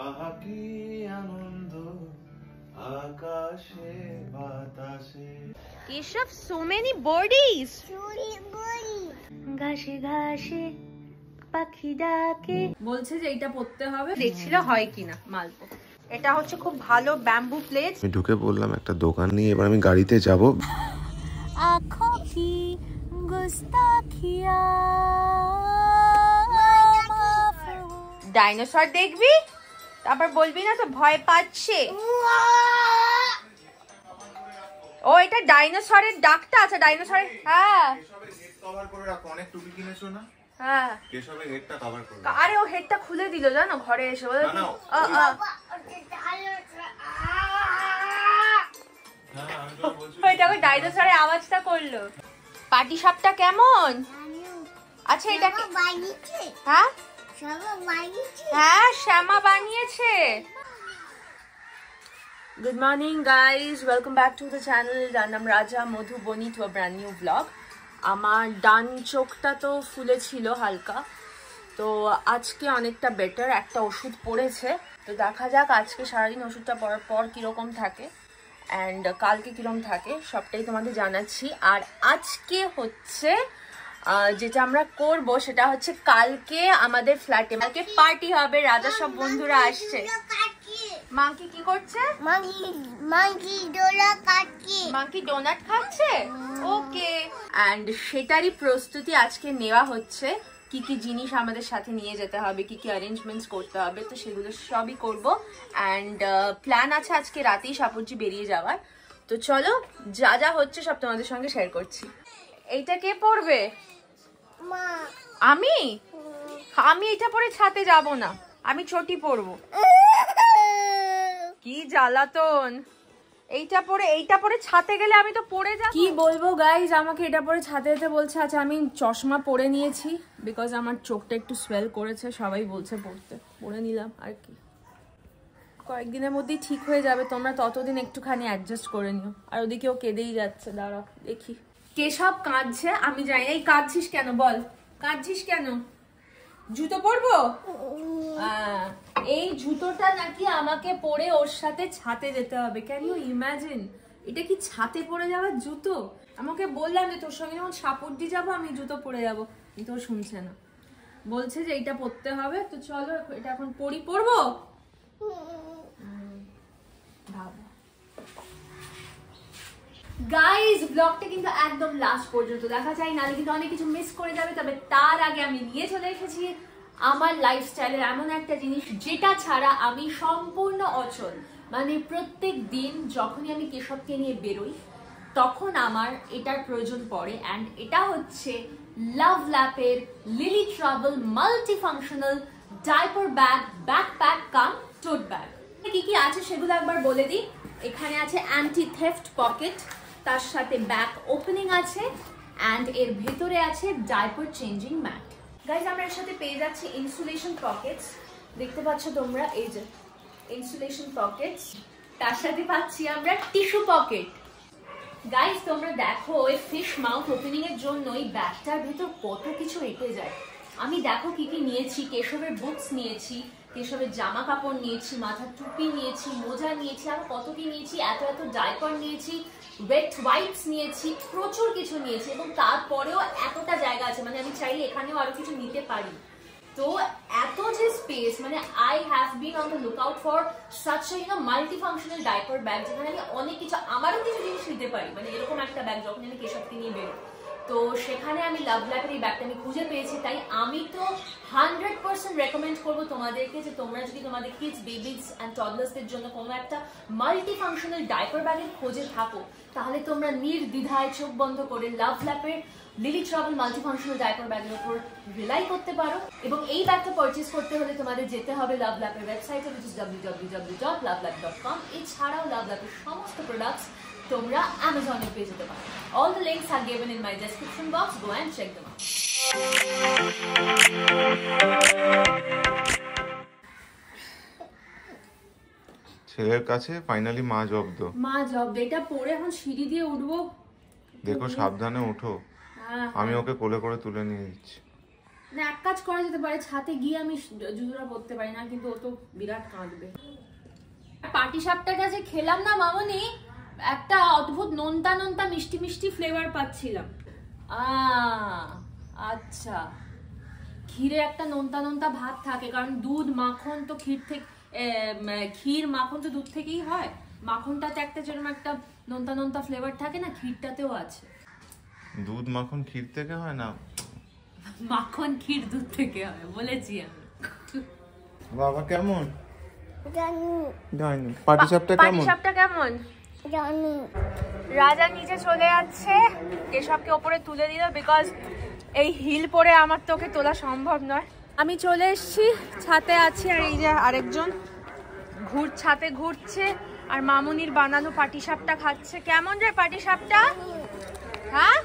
আহা কি আনন্দ আকাশে বাতাসে। Keshab, so many birdies. ঘাসে ঘাসে পাখি ডাকে। বলছে যে এটা পড়তে হবে, দেখছিল হয় কিনা। মালপো এটা হচ্ছে খুব ভালো ব্যাম্বু প্লেট। আমি ঢুকে বললাম একটা দোকান নিয়ে, এবার আমি গাড়িতে যাব। আঁখোं की गुस्ताखियां ডাইনোসর দেখবি, তারপর বলবি না তো ভয় পাচ্ছে। ও এটা ডাইনোসরের ডাকটা আছে, ডাইনোসরের। হ্যাঁ কভার করে রাখো, অনেক টুপি কিনেছো না? হ্যাঁ কেশবের হেডটা কভার করে। আরে ও হেডটা খুলে দিল জানো ঘরে এসে। দেখো ডাইনোসরের আওয়াজটা করলো। পাটি সাপটা কেমন? আচ্ছা এটা হ্যাঁ হ্যাঁ শ্যামা বানিয়েছে। Good morning guys, welcome back to the channel রান্নাম রাজা Madhubani to a brand new blog. আমার ডান চোখটা তো ফুলেছিল হালকা, তো আজকে অনেকটা বেটার। একটা ওষুধ পড়েছে, তো দেখা যাক আজকে সারাদিন ওষুধটা পড়ার পর কীরকম থাকে অ্যান্ড কালকে কীরকম থাকে সবটাই তোমাদের জানাচ্ছি। আর আজকে হচ্ছে যেটা আমরা করব সেটা হচ্ছে কালকে আমাদের ফ্ল্যাটে কালকে পার্টি হবে, রাজা সব বন্ধুরা আসছে। মাঙ্কি কি করছে? মাঙ্কি ডোনাট খাচ্ছে। ওকে, অ্যান্ড সেটারই প্রস্তুতি আজকে নেওয়া হচ্ছে। কি কি জিনিস আমাদের সাথে নিয়ে যেতে হবে, কি কি অ্যারেঞ্জমেন্টস করতে হবে, তো সেগুলো সবই করব। অ্যান্ড প্ল্যান আছে আজকে রাতেই সাপুরজি বেরিয়ে যাওয়ার। তো চলো যা যা হচ্ছে সব তোমাদের সঙ্গে শেয়ার করছি। এইটা কে পড়বে? আমি আমি এটা পরে ছাদে যাব না, আমি চটি পরবো। কি জ্বালাতন! এইটা পরে ছাদে গেলে আমি তো পড়ে যাব। কি বলবো গাইজ, আমাকে এটা পরে ছাদে যেতে বলছে। আচ্ছা আমি চশমা পরে নিয়েছি বিকজ আমার চোখটা একটু সোয়েল করেছে, সবাই বলছে পরে নিলাম। আর কি কয়েকদিনের মধ্যেই ঠিক হয়ে যাবে, তোমরা ততদিন একটুখানি অ্যাডজাস্ট করে নিও। আর ওদিকেও কেঁদেই যাচ্ছে, দাঁড়াও দেখি। কেশব কাঁদছে, আমি জানি না। এই কাঁদছিস কেন বল, কাঁদছিস কেন? জুতো পরবো? এই জুতোটা নাকি আমাকে পরে ওর সাথে ছাতে যেতে হবে। Can you imagine? এটা কি ছাতে পরে যাওয়ার জুতো? আমাকে বললাম যে তোর সঙ্গে যখন সাপুরজি যাবো আমি জুতো পরে যাবো, কিন্তু ও শুনছে না, বলছে যে এটা পরতে হবে। তো চলো এটা এখন পরবো। ভাবো গাইজ, ব্লগটা কিন্তু একদম লাস্ট পর্যন্ত দেখা যায়, নাহলে কিন্তু অনেক কিছু মিস করে যাবে। তবে তার আগে আমি নিয়ে চলে এসেছি আমার লাইফস্টাইলের এমন একটা জিনিস যেটা ছাড়া আমি সম্পূর্ণ অচল। মানে প্রত্যেক দিন যখনই আমি কেশবকে নিয়ে বেরোই তখন আমার এটার প্রয়োজন পড়ে। অ্যান্ড এটা হচ্ছে লাভ ল্যাপের Lily travel multifunctional diaper bag, backpack cum tote bag. কি কি আছে সেগুলো একবার বলে দিই। এখানে আছে অ্যান্টি থেফট পকেট, তার সাথে ব্যাক ওপেনিং আছে, অ্যান্ড এর ভেতরে আছে ডাইপার চেঞ্জিং ম্যাট। গাইজ আমরা এর সাথে পেয়ে যাচ্ছি ইনসুলেশন পকেটস, দেখতে পাচ্ছ তোমরা, এই যে ইনসুলেশন পকেটস। তার সাথে পাচ্ছি আমরা টিস্যু পকেট। গাইজ তোমরা দেখো এই ফিশ মাউথ ওপেনিং এর জন্য এই ব্যাগটার ভেতর কত কিছু রেখে যায়। আমি দেখো কি কি নিয়েছি। কেশবের বুকস নিয়েছি, কেশবের জামা কাপড় নিয়েছি, মাথার টুপি নিয়েছি, মোজা নিয়েছি, আর কত কি নিয়েছি, এত ডাইপার নিয়েছি, ওয়েট ওয়াইপস নিয়েছি, প্রচুর কিছু নিয়েছি। এবং তারপরেও এতটা জায়গা আছে, মানে আমি চাইলে এখানেও আরো কিছু নিতে পারি। তো এত যে স্পেস, মানে I have been on the look out for such multi functional diaper bag, যেখানে আমি অনেক কিছু আমারও কিছু জিনিস নিতে পারি। মানে এরকম একটা ব্যাগ যখন আমি কেশবকে নিয়ে বেরোই, তো সেখানে আমি লাভ ল্যাপের এই ব্যাগটা আমি খুঁজে পেয়েছি। তাই আমি তো 100% রেকমেন্ড করবো তোমাদেরকে যে তোমরা যদি তোমাদের কিডস, বেবিজ অ্যান্ড টডলার্সদের জন্য কোনো একটা মাল্টি ফাংশনাল ডাইপার ব্যাগের খোঁজে থাকো, তাহলে তোমরা নির্দ্বিধায় চোখ বন্ধ করে লাভ ল্যাপের Lily travel multifunctional diaper ব্যাগের উপর রিলাই করতে পারো। এবং এই ব্যাগটা পারচেস করতে হলে তোমাদের যেতে হবে লাভ ল্যাপের ওয়েবসাইটে, which is www.lovelab.com। এছাড়াও লাভ ল্যাপের সমস্ত প্রোডাক্টস তোমরা অ্যামাজনে পেয়ে যেতে পারো। All the links are given in my description box. Go and check them out. ছেলের কাছে ফাইনালি মা জব্দ। এটা পরে এখন সিঁড়ি দিয়ে উঠবো। দেখো সাবধানে ওঠো, আমি ওকে কোলে করে তুলে নিয়ে যাচ্ছি। না এক কাজ করা যেতে পারে, ছাতে গিয়ে আমি জুতোটা পরতে পারি না, কিন্তু ও তো বিরাট কাঁদবে। পাটি সাপটার কাছে খেলাম না মামনি, একটা অদ্ভুত নোনতা নোনতা মিষ্টি মিষ্টি ফ্লেভার পাচ্ছিলাম। আচ্ছা, ক্ষীরে একটা নোনতা নোনতা ভাব থাকে, কারণ দুধ মাখন তো ক্ষীর থেকে, ক্ষীর মাখন তো দুধ থেকেই হয়। মাখনটাতে একটা যেরকম একটা নোনতা নোনতা ফ্লেভার থাকে না, ক্ষীরটাতেও আছে। দুধ মাখন ক্ষীর থেকে হয় না, মাখন ক্ষীর দুধ থেকে হয় বলেছি আমি। বাবা কেমন জানি পাটিসাপটা কেমন? পাটিসাপটা কেমন জানি। রাজা নিচে চলে যাচ্ছে, কেশবকে ওপরে তুলে দিল, বিকজ এই হিল পরে আমার তোকে তোলা সম্ভব নয়। আমি চলে এসেছি, ছাতে আছি, আর এই যে আরেকজন ছাতে ঘুরছে, আর মামুনির বানানো পাটিসাপটা খাচ্ছে। কেমন রে পাটিসাপটা? হ্যাঁ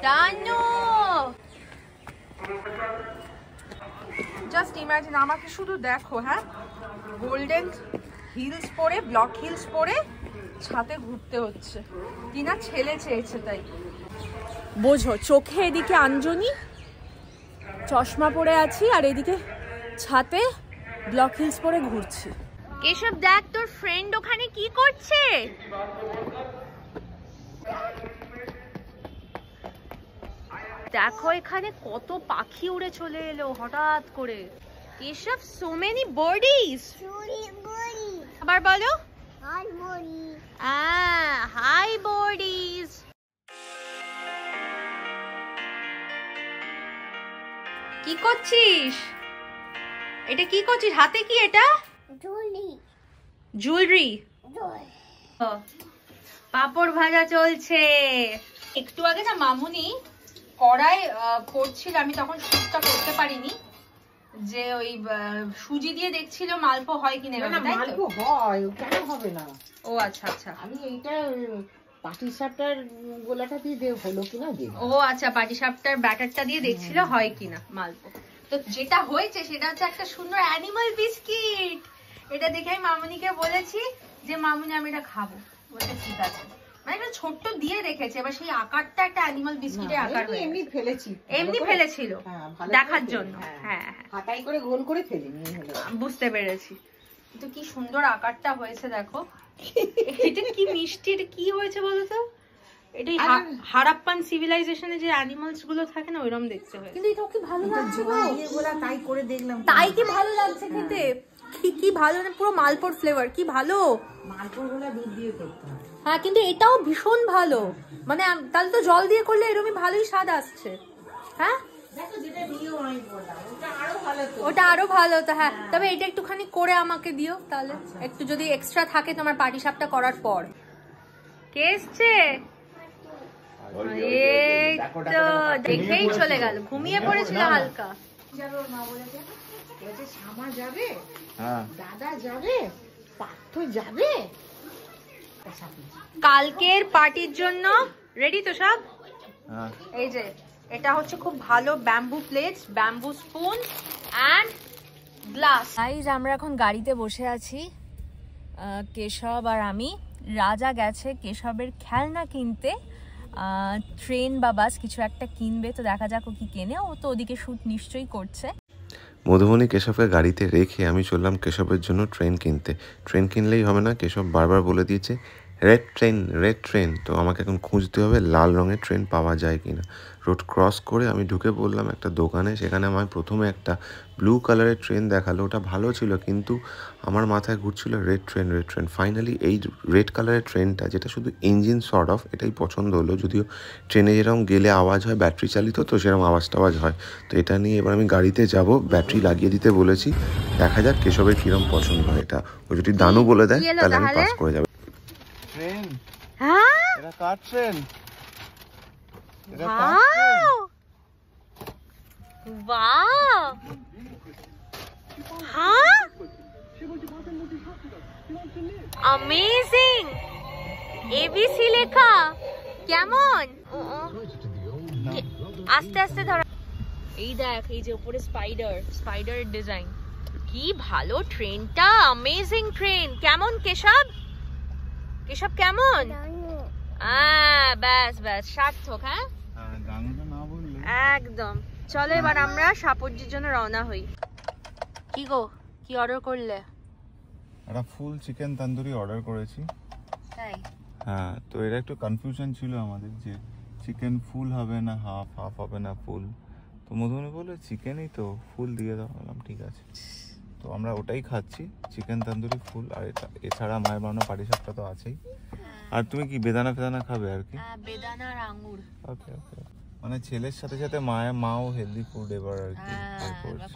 দানু, জাস্ট ইমাজিন, আমাকে শুধু দেখো, হ্যাঁ গোল্ডেন হিলস পরে, ব্লক হিলস পরে ছাতে ঘুরতে হচ্ছে কিনা, ছেলে চেয়েছে তাই। বোঝো, চোখে এদিকে আঞ্জনি, চশমা পরে আছি, আর এদিকে ছাতে ব্লক হিলস পরে ঘুরছি। কেশব দেখ তোর ফ্রেন্ড ওখানে কি করছে। দেখো এখানে কত পাখি উড়ে চলে এলো হঠাৎ করে। Keshav, so many birdies. আবার বলো, হাই বার্ডিজ। কি করছিস? এটা কি করছিস হাতে? কি এটা? জুয়েলারি। পাপড় ভাজা চলছে। একটু আগে না মামুনি কড়াই করছিল, আমি তখন শুটটা করতে পারিনি, যে ওই সুজি দিয়ে দেখছিল মালপো হয় কিনা। মালপো হয়, কেন হবে না? ও আচ্ছা আচ্ছা, আমি এইটা পাটিসাপটার গোলাটা দিয়ে হলো কিনা দেখব। ও আচ্ছা, পাটিসাপটার ব্যাটারটা দিয়ে দেখছিল হয় কিনা মালপো। তো যেটা হয়েছে সেটা হচ্ছে একটা সুন্দর অ্যানিমাল বিস্কিট। এটা দেখে আমি মামুনিকে বলেছি যে মামুনি আমি এটা খাবো, বলতে ঠিক আছে। মানে একটা ছোট্ট দিয়ে রেখেছে, এবার সেই আকারটা একটা অ্যানিমাল বিস্কিটের আকার হয়ে এমনি ফেলেছি, এমনি ফেলেছিল দেখার জন্য। হ্যাঁ হাতাই করে গোল করে ফেলিনি, বুঝতে পেরেছি। তো কি সুন্দর আকারটা হয়েছে দেখো। এটা কি মিষ্টির কি হয়েছে বলতো? এটাই হারাপ্পান সিভিলাইজেশনে যে অ্যানিমালস গুলো থাকে না, ওইরকম দেখতে হয়। কিন্তু এটা কি ভালো লাগছে, তাই করে দেখলাম। তাই কি ভালো লাগছে খেতে? কি ভালো, না পুরো মালপোর ফ্লেভার, কি ভালো। মালপোর গোলা দুধ দিয়ে করতে হয়। হ্যাঁ, কিন্তু এটাও ভীষণ ভালো। মানে তাহলে তো জল দিয়ে করলে এরকমই ভালোই স্বাদ আসছে। হ্যাঁ দেখো, যেটা নিও আমি বললাম, ওটা আরো ভালো তো। ওটা আরো ভালো তো। হ্যাঁ, তবে এটা একটুখানি করে আমাকে দিও তাহলে, একটু যদি এক্সট্রা থাকে তোমার পাটিসাপটা করার পর। কে এসছে? এই তো দেখেই চলে গেল, ঘুমিয়ে পড়েছিল হালকা। যাবে ওর মা বলেছে, বলছে শ্যামা যাবে, হ্যাঁ দাদা যাবে, পার্থ যাবে। কালকের পার্টির জন্য রেডি তো সব? হ্যাঁ, এই যে এটা হচ্ছে খুব ভালো bamboo plates, bamboo spoon and glass. Guys, আমরা এখন গাড়িতে বসে আছি, কেশব আর আমি। রাজা গেছে কেশবের খেলনা কিনতে, ট্রেন বা বাস কিছু একটা কিনবে, তো দেখা যাক ও কি কেনে। ও তো ওদিকে শুট নিশ্চয়ই করছে। মধুবনী কেশবকে গাড়িতে রেখে আমি চললাম কেশবের জন্য ট্রেন কিনতে। ট্রেন কিনলেই হবে না, কেশব বারবার বলে দিয়েছে রেড ট্রেন, রেড ট্রেন। তো আমাকে এখন খুঁজতে হবে লাল রঙের ট্রেন পাওয়া যায় কিনা। রোড ক্রস করে আমি ঢুকে পড়লাম একটা দোকানে। সেখানে আমার প্রথমে একটা ব্লু কালারের ট্রেন দেখালো, ওটা ভালো ছিল, কিন্তু আমার মাথায় ঘুরছিল red train, red train. Finally এই রেড কালারের ট্রেনটা, যেটা শুধু ইঞ্জিন সর্ট অফ, এটাই পছন্দ হলো। যদিও ট্রেনে যেরকম গেলে আওয়াজ হয়, ব্যাটারি চালিত তো সেরকম আওয়াজ হয়। তো এটা নিয়ে এবার আমি গাড়িতে যাব, ব্যাটারি লাগিয়ে দিতে বলেছি। দেখা যাক কেশবের কিরম পছন্দ হয় এটা। ও যদি দানু বলে দেয় তাহলে আমি পাস করে যাবো। ট্রেন, হ্যাঁ, এটা কার ট্রেন? वाह, हाँ, अमेजिंग, एबीसी লেখা, কেমন? আস্তে আস্তে ধরো। এই দেখ, এই যে উপরে স্পাইডারের ডিজাইন, কি ভালো ট্রেনটা, অ্যামেজিং ট্রেন। কেমন কেশব? কেশব কেমন? ব্যাস ব্যাস, সার্থক। হ্যাঁ একদম। চলো এবার আমরা সাপোর্টের জন্য রওনা হই। কি গো, কি অর্ডার করলে? একটা ফুল চিকেন তন্দুরি অর্ডার করেছি। তাই? হ্যাঁ, তো এটা একটু কনফিউশন ছিল আমাদের যে চিকেন ফুল হবে না হাফ, হাফ হবে না ফুল। তো মধুবনী বলে চিকেনই তো, ফুল দিয়ে দাও। বললাম ঠিক আছে। তো আমরা ওটাই খাচ্ছি, চিকেন তন্দুরি ফুল। আর এটা এছাড়া মায়ের বানানো পাটিসাপটা তো আছেই। আর তুমি কি বেদানা ফেদানা খাবে আর কি? বেদানা আর আঙ্গুর। ওকে ওকে, মানে ছেলের সাথে সাথে মাও হেলদি ফুড এবার আর কি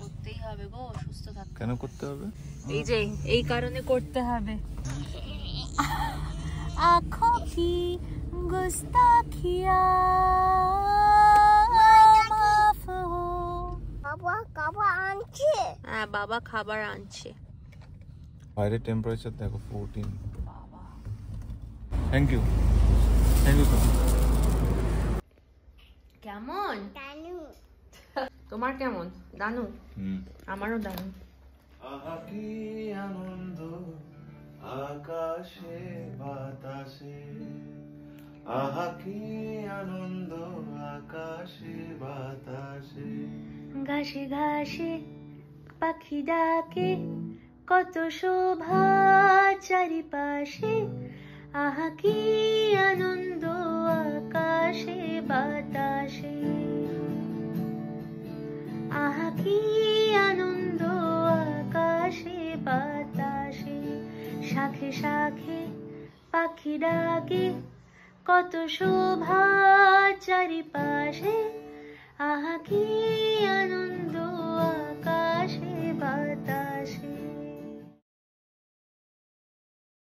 করতেই হবে গো, সুস্থ থাকতে। কেন করতে হবে? এই যে এই কারণে করতে হবে। आँखों की गुस्ताखिया माफ हो। বাবা খাবার আনছে। হ্যাঁ, বাবা খাবার আনছে। বাইরের টেম্পারেচার দেখো 14। Thank you so much. কেমন তোমার? কেমন দানু? আমারও দানু। আহা কি আনন্দ আকাশে বাতাসে, আহা কি আনন্দ আকাশে বাতাসে। ঘাসে ঘাসে পাখি ডাকে, কত শোভা চারিপাশে। আহা কি আনন্দ আকাশে বাতাসে, আহা কি আনন্দ আকাশে বাতাসে। শাখে শাখে পাখি ডাকে, কত শোভা চারিপাশে। আহা কি আনন্দ